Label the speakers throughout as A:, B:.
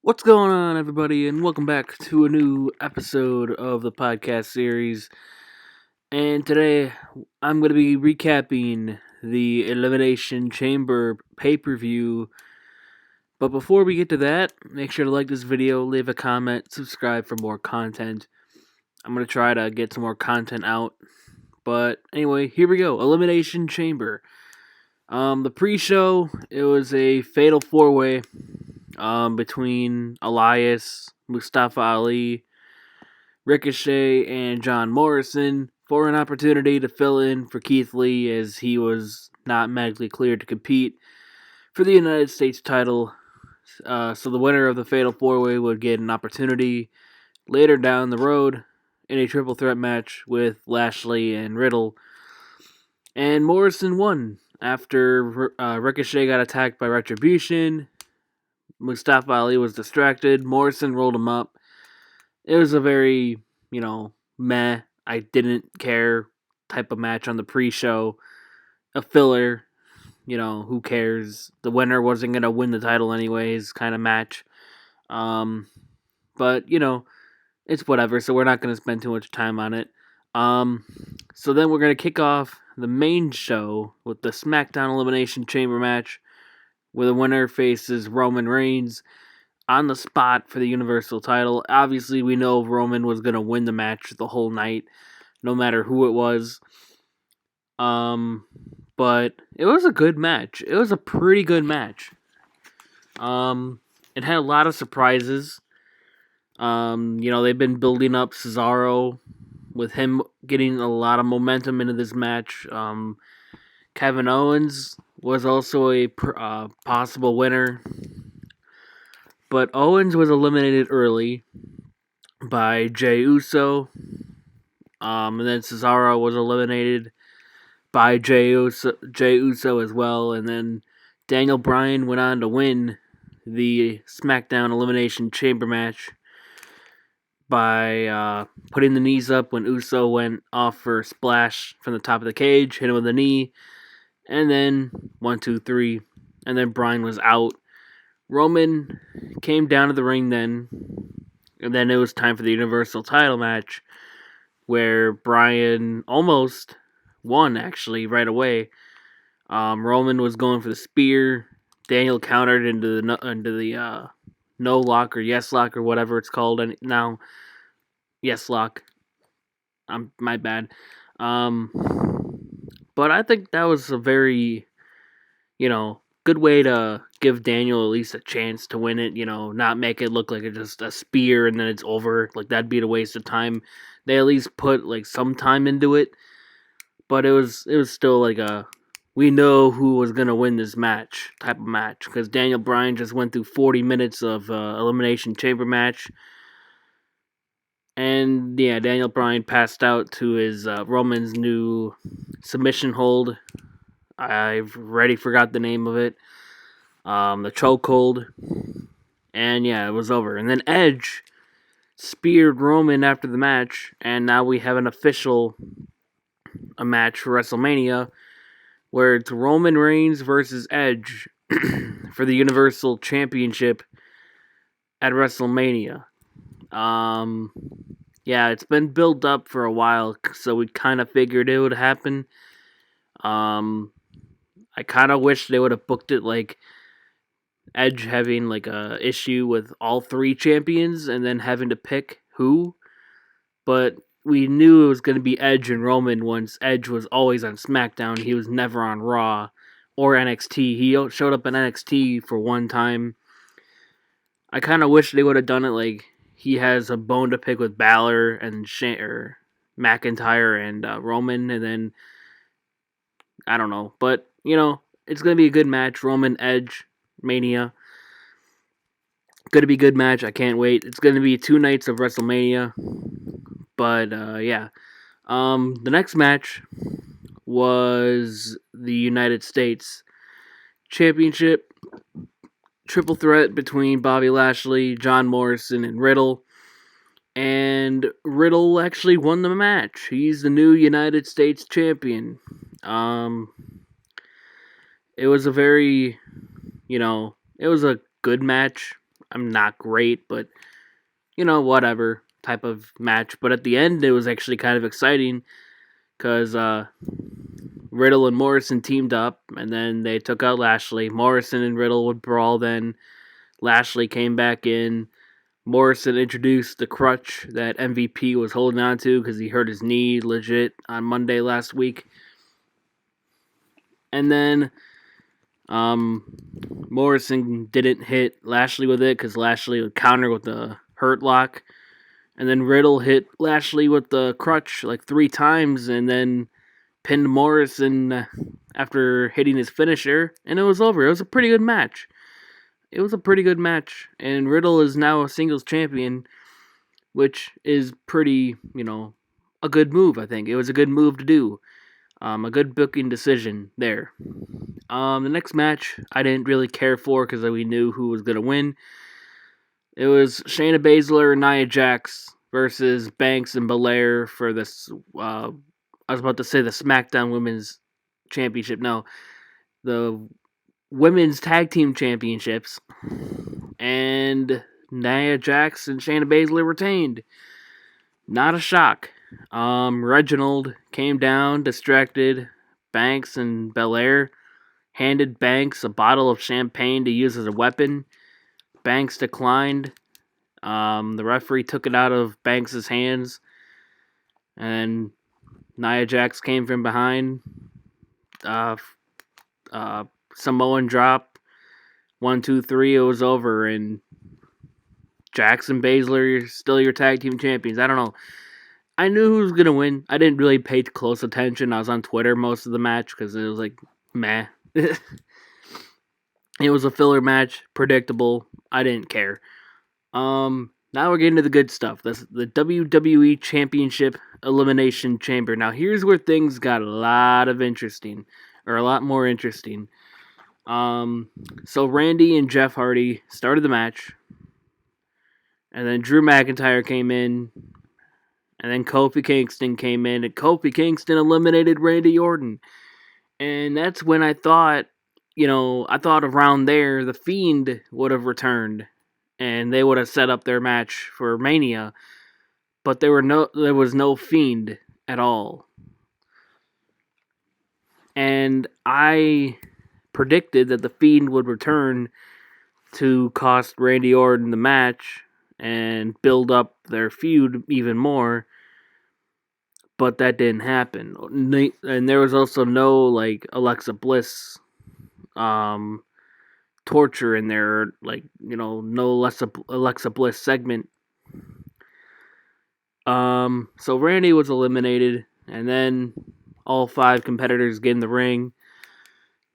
A: What's going on, everybody, and welcome back to a new episode of the podcast series. And today, I'm going to be recapping the Elimination Chamber pay-per-view. But before we get to that, make sure to like this video, leave a comment, subscribe for more content. I'm going to try to get some more content out. But anyway, here we go. Elimination Chamber. The pre-show, it was a fatal four-way between Elias, Mustafa Ali, Ricochet, and John Morrison for an opportunity to fill in for Keith Lee as he was not medically cleared to compete for the United States title. So the winner of the Fatal 4-Way would get an opportunity later down the road in a triple threat match with Lashley and Riddle. And Morrison won after Ricochet got attacked by Retribution. Mustafa Ali was distracted. Morrison rolled him up. It was a very, meh, I didn't care type of match on the pre-show. A filler, who cares? The winner wasn't going to win the title anyways kind of match. But, it's whatever, so we're not going to spend too much time on it. So then we're going to kick off the main show with the SmackDown Elimination Chamber match, where the winner faces Roman Reigns on the spot for the Universal title. Obviously, we know Roman was going to win the match the whole night, no matter who it was. But it was a good match. It was a pretty good match. It had a lot of surprises. They've been building up Cesaro with him getting a lot of momentum into this match. Kevin Owens was also a possible winner, but Owens was eliminated early by Jey Uso, and then Cesaro was eliminated by Jey Uso as well, and then Daniel Bryan went on to win the SmackDown Elimination Chamber match by putting the knees up when Uso went off for a splash from the top of the cage, hit him with a knee, and then 1, 2, 3, and then Bryan was out. Roman came down to the ring then, and then it was time for the Universal title match, where Bryan almost won, actually, right away. Roman was going for the spear. Daniel countered into the no lock or yes lock or whatever it's called now. Yes lock. My bad. But I think that was a very, good way to give Daniel at least a chance to win it, not make it look like it's just a spear and then it's over. Like, that'd be a waste of time. They at least put, some time into it. But it was still like we know who was going to win this match type of match. Because Daniel Bryan just went through 40 minutes of Elimination Chamber match. And, yeah, Daniel Bryan passed out to his Roman's new submission hold. I've already forgot the name of it. The chokehold. And, yeah, it was over. And then Edge speared Roman after the match. And now we have a match for WrestleMania, where it's Roman Reigns versus Edge for the Universal Championship at WrestleMania. Yeah, it's been built up for a while, so we kind of figured it would happen. I kind of wish they would have booked it like Edge having a issue with all three champions and then having to pick who, but we knew it was going to be Edge and Roman once Edge was always on SmackDown. He was never on Raw or NXT. He showed up in NXT for one time. I kind of wish they would have done it like he has a bone to pick with Balor and McIntyre and Roman, and then I don't know. But, it's going to be a good match. Roman Edge Mania. Going to be a good match. I can't wait. It's going to be 2 nights of WrestleMania. But, yeah. The next match was the United States Championship triple threat between Bobby Lashley, John Morrison, and Riddle. And Riddle actually won the match. He's the new United States champion. It was a very, it was a good match. I'm not great, but whatever type of match. But at the end, it was actually kind of exciting because Riddle and Morrison teamed up, and then they took out Lashley. Morrison and Riddle would brawl. Then Lashley came back in. Morrison introduced the crutch that MVP was holding on to because he hurt his knee legit on Monday last week. And then Morrison didn't hit Lashley with it because Lashley would counter with the hurt lock. And then Riddle hit Lashley with the crutch like 3 times and then pinned Morrison after hitting his finisher. And it was over. It was a pretty good match. And Riddle is now a singles champion, which is pretty, a good move, I think. It was a good move to do. A good booking decision there. The next match I didn't really care for because we knew who was going to win. It was Shayna Baszler and Nia Jax versus Banks and Belair for this, I was about to say the SmackDown Women's Championship. No, the Women's Tag Team Championships. And Nia Jax and Shayna Baszler retained. Not a shock. Reginald came down, distracted Banks and Belair, handed Banks a bottle of champagne to use as a weapon. Banks declined. The referee took it out of Banks' hands, and Nia Jax came from behind. Samoan drop. 1, 2, 3, it was over, and Jax and Baszler are still your tag team champions. I don't know. I knew who was going to win. I didn't really pay close attention. I was on Twitter most of the match because it was like, meh. It was a filler match. Predictable. I didn't care. Now we're getting to the good stuff. The WWE Championship Elimination Chamber. Now here's where things got a lot more interesting. So Randy and Jeff Hardy started the match. And then Drew McIntyre came in. And then Kofi Kingston came in, and Kofi Kingston eliminated Randy Orton. And that's when I thought, around there, The Fiend would have returned. And they would have set up their match for Mania. But there was no Fiend at all. And I predicted that The Fiend would return to cost Randy Orton the match and build up their feud even more. But that didn't happen. And there was also no, Alexa Bliss torture in there. No Alexa Bliss segment. So Randy was eliminated. And then all 5 competitors get in the ring.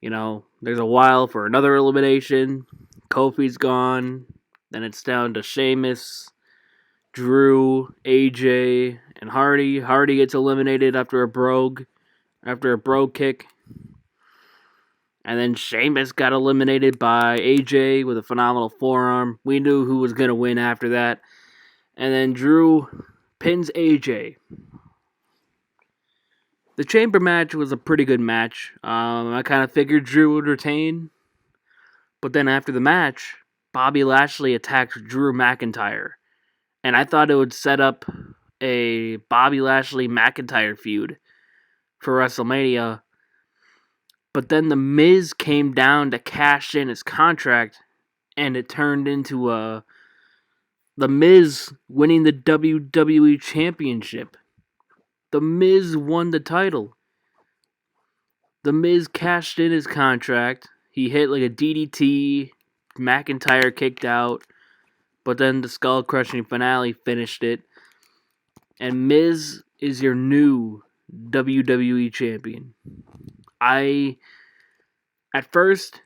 A: There's a while for another elimination. Kofi's gone. Then it's down to Sheamus, Drew, AJ, and Hardy. Hardy gets eliminated after a brogue kick. And then Sheamus got eliminated by AJ with a phenomenal forearm. We knew who was going to win after that. And then Drew pins AJ. The Chamber match was a pretty good match. I kind of figured Drew would retain. But then after the match, Bobby Lashley attacked Drew McIntyre. And I thought it would set up a Bobby Lashley-McIntyre feud for WrestleMania. But then The Miz came down to cash in his contract, and it turned into The Miz winning the WWE Championship. The Miz won the title. The Miz cashed in his contract. He hit a DDT. McIntyre kicked out. But then the skull-crushing finale finished it. And Miz is your new WWE champion. At first,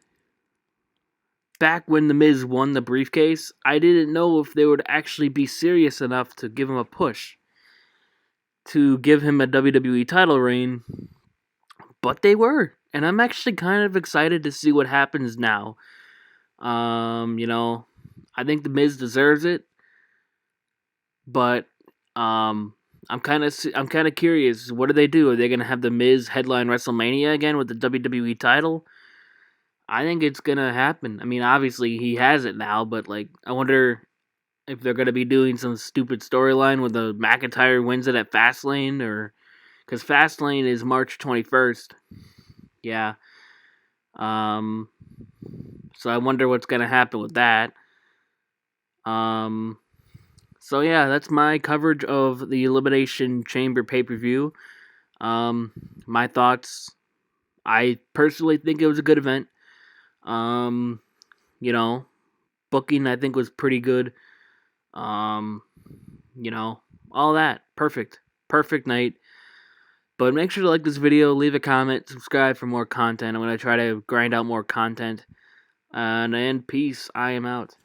A: back when The Miz won the briefcase, I didn't know if they would actually be serious enough to give him a push. To give him a WWE title reign. But they were. And I'm actually kind of excited to see what happens now. I think The Miz deserves it, but I'm kind of curious. What do they do? Are they gonna have The Miz headline WrestleMania again with the WWE title? I think it's gonna happen. I mean, obviously he has it now, but like, I wonder if they're gonna be doing some stupid storyline with the McIntyre wins it at Fastlane, or because Fastlane is March 21st. Yeah. Um. So I wonder what's gonna happen with that. Um. So yeah, that's my coverage of the Elimination Chamber pay-per-view. My thoughts. I personally think it was a good event. Um, you know, booking I think was pretty good. Um, you know, all that. Perfect. Perfect night. But make sure to like this video, leave a comment, subscribe for more content. I'm going to try to grind out more content. And peace. I am out.